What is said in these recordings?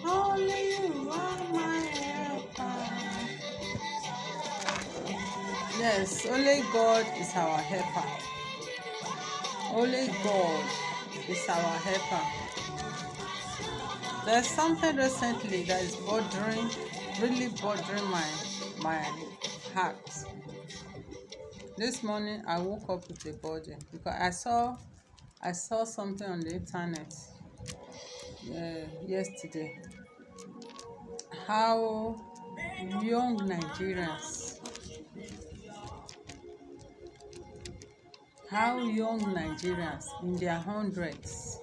Only you are my helper. Yes, only God is our helper. Only God is our helper. There's something recently that is really bothering my heart. This morning I woke up with a burden because I saw something on the internet yesterday. How young Nigerians, in their hundreds,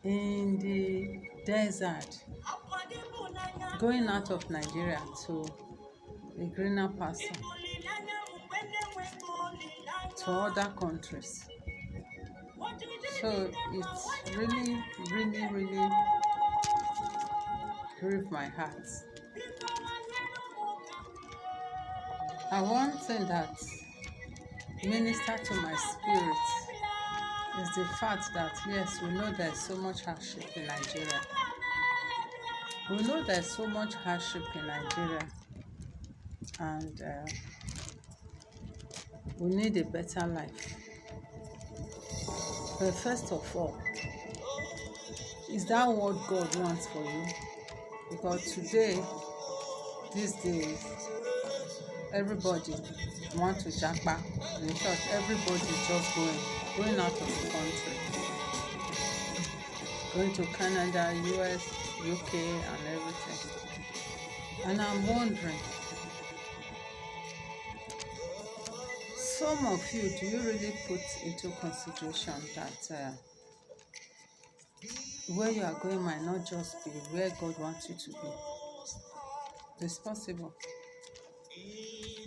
in the desert, going out of Nigeria to a greener pasture, to other countries. So it's really, really, really grieved my heart. And one thing that ministered to my spirit is the fact that, yes, we know there's so much hardship in Nigeria. We know there's so much hardship in Nigeria, and we need a better life. But first of all, is that what God wants for you? Because today, these days, everybody wants to japa. In short, everybody is just going out of the country, going to Canada, US, UK, and everything. And I'm wondering, some of you, do you really put into consideration that where you are going might not just be where God wants you to be? It's possible.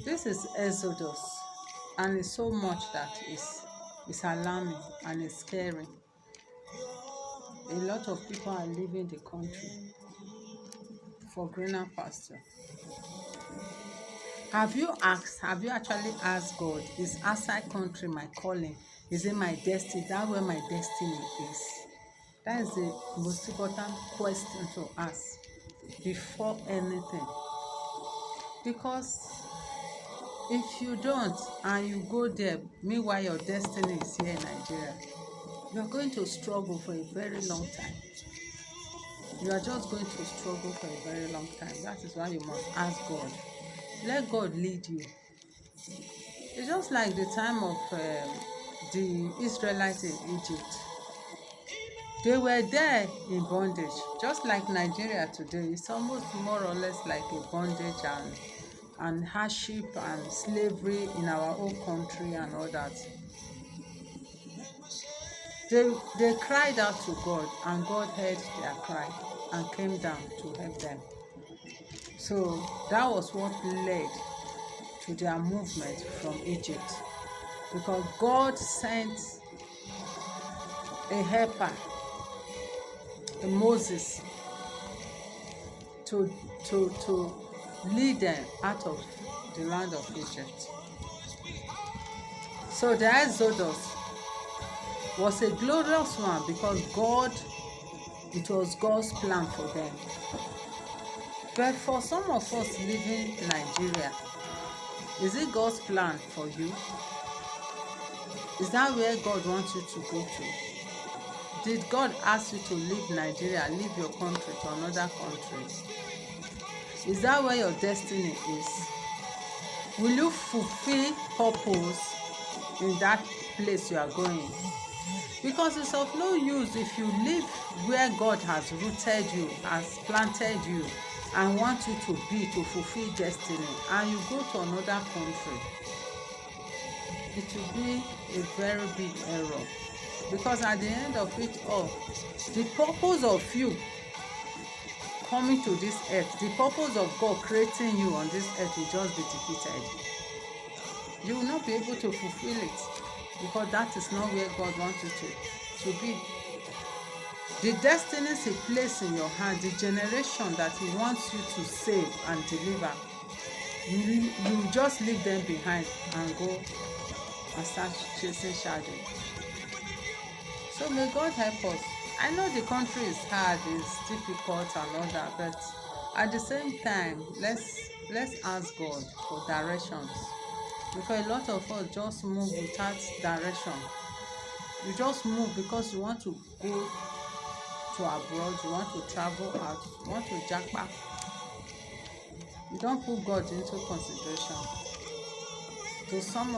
This is Exodus, and it's so much that is alarming and it's scary. A lot of people are leaving the country for greener pasture. Have you actually asked God, is outside country my calling? Is it my destiny? Is that where my destiny is? That is the most important question to ask before anything. Because if you don't and you go there, meanwhile your destiny is here in Nigeria, you are going to struggle for a very long time. You are just going to struggle for a very long time. That is why you must ask God. Let God lead you. It's just like the time of the Israelites in Egypt. They were there in bondage, just like Nigeria today. It's almost more or less like a bondage and hardship and slavery in our own country and all that. They cried out to God, and God heard their cry and came down to help them. So that was what led to their movement from Egypt, because God sent a helper, Moses, to lead them out of the land of Egypt. So the Exodus was a glorious one because it was God's plan for them. But for some of us living in Nigeria, is it God's plan for you? Is that where God wants you to go to? Did God ask you to leave Nigeria, leave your country to another country? Is that where your destiny is? Will you fulfill purpose in that place you are going? Because it's of no use if you live where God has rooted you, has planted you, and want you to be to fulfill destiny, and you go to another country. It will be a very big error, because at the end of it all, the purpose of you coming to this earth, the purpose of God creating you on this earth will just be defeated. You will not be able to fulfill it, because that is not where God wants you to be. The destinies he placed in your hand, the generation that he wants you to save and deliver, you just leave them behind and go and start chasing shadows. So may God help us. I know the country is hard, it's difficult and all that, but at the same time, let's ask God for directions. Because a lot of us just move without direction. You just move because you want to go to abroad, you want to travel out, you want to japa. You don't put God into consideration. To some of